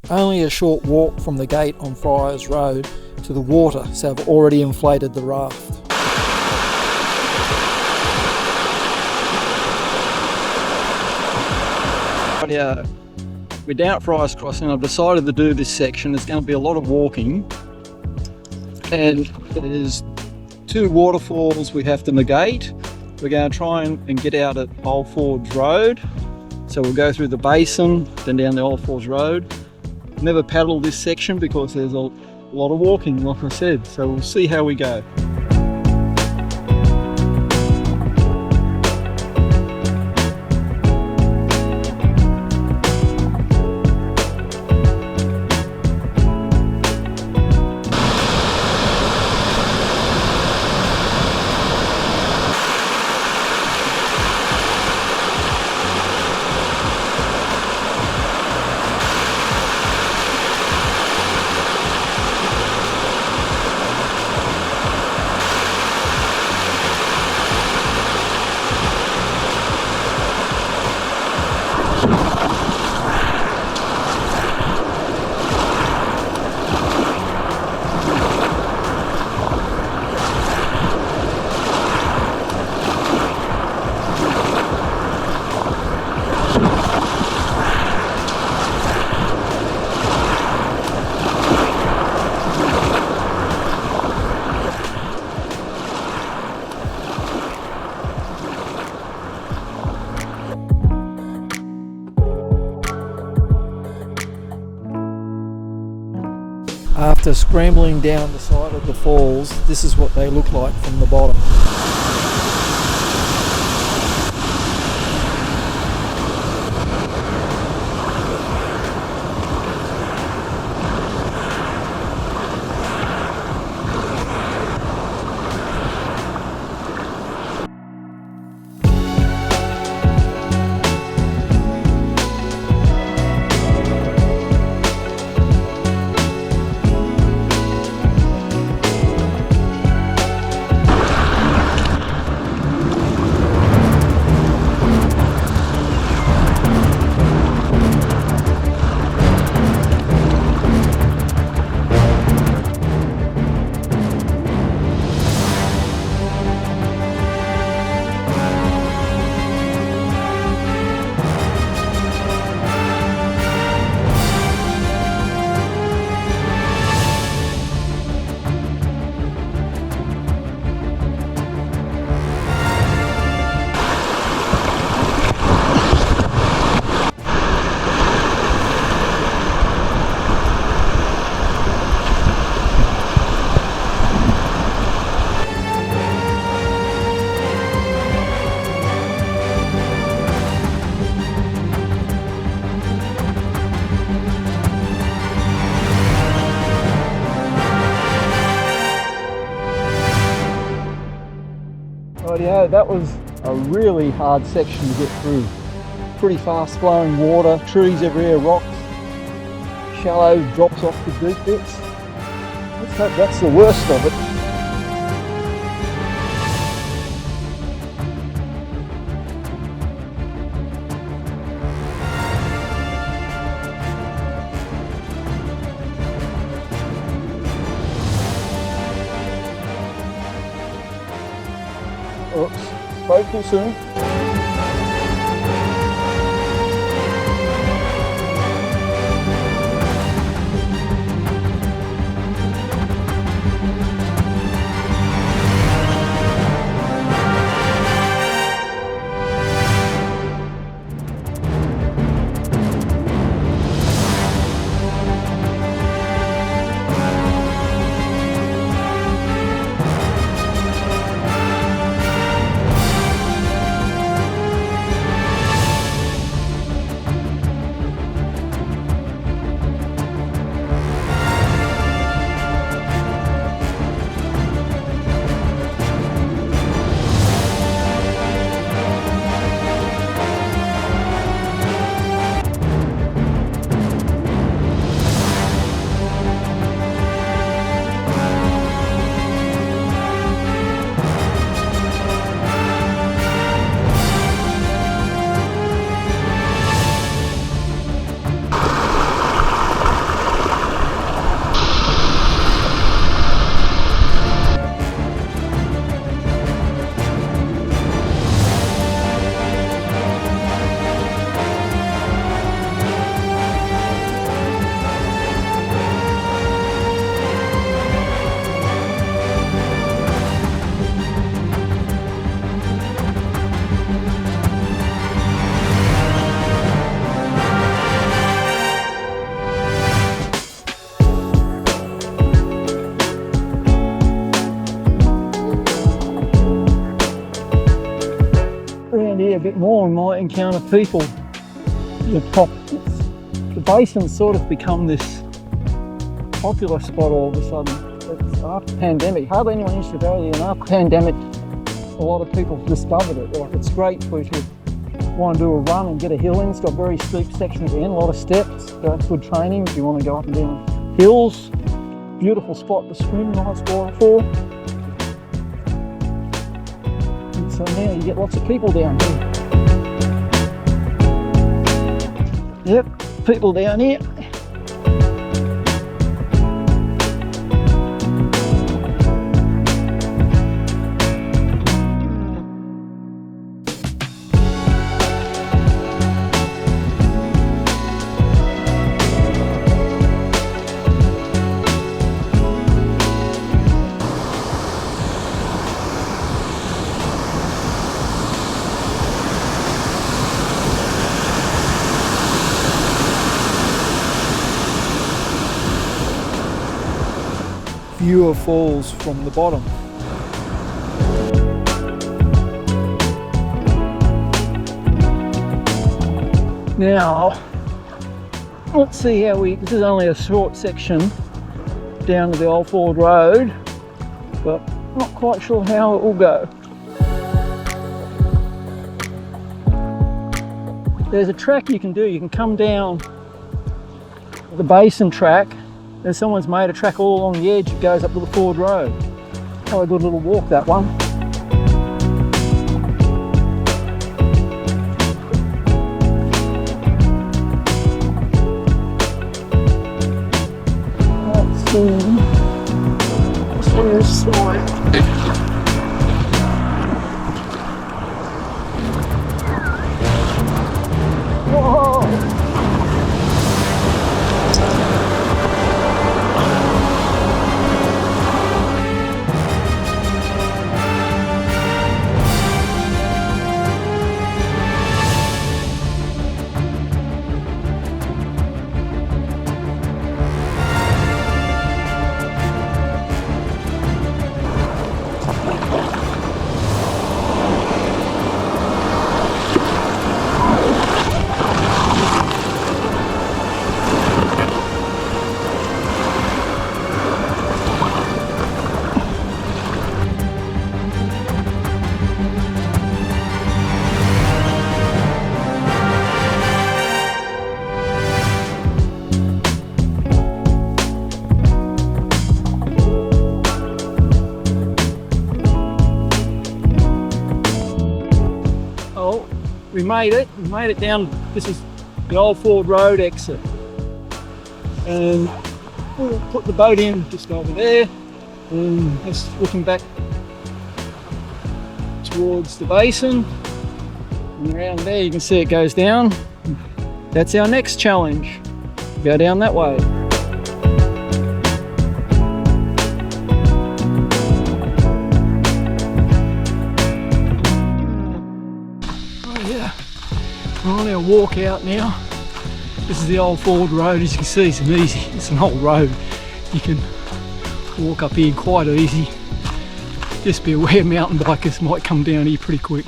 Only a short walk from the gate on Freres Road to the water, so I've already inflated the raft. Yeah, we're down at Freres Crossing. I've decided to do this section. There's going to be a lot of walking, and there's 2 waterfalls we have to negate. We're going to try and get out at Old Forge Road, so we'll go through the Basin, then down the Old Forge Road. Never paddled this section because there's a lot of walking, like I said, so we'll see how we go. After scrambling down the side of the falls, this is what they look like from the bottom. Rightio, that was a really hard section to get through. Pretty fast flowing water, trees everywhere, rocks, shallow drops off the deep bits. Let's hope that's the worst of it. Oops, spoke too soon. here a bit more, we might encounter people. The basin's sort of become this popular spot all of a sudden. It's after pandemic, hardly anyone used to go there, and after pandemic, a lot of people discovered it. Like, it's great for you to want to do a run and get a hill in. It's got very steep sections at the end, a lot of steps, so that's good training if you want to go up and down hills. Beautiful spot to swim, nice waterfall. And so now you get lots of people down here. Yep, people down here. View of falls from the bottom. Now, let's see how this is only a short section down to the old Ford Road, but not quite sure how it will go. There's a track you can do. You can come down the Basin track. There's someone's made a track all along the edge that goes up to the Ford Road. Oh, a good little walk, that one. Let's see. Where's slide? Whoa! We made it down. This is the old Ford Road exit, and we'll put the boat in just over there, and just looking back towards the Basin, and around there you can see it goes down. That's our next challenge, go down that way. We're on our walk out now. This is the old Ford Road. As you can see, it's an old road. You can walk up here quite easy. Just be aware mountain bikers might come down here pretty quick.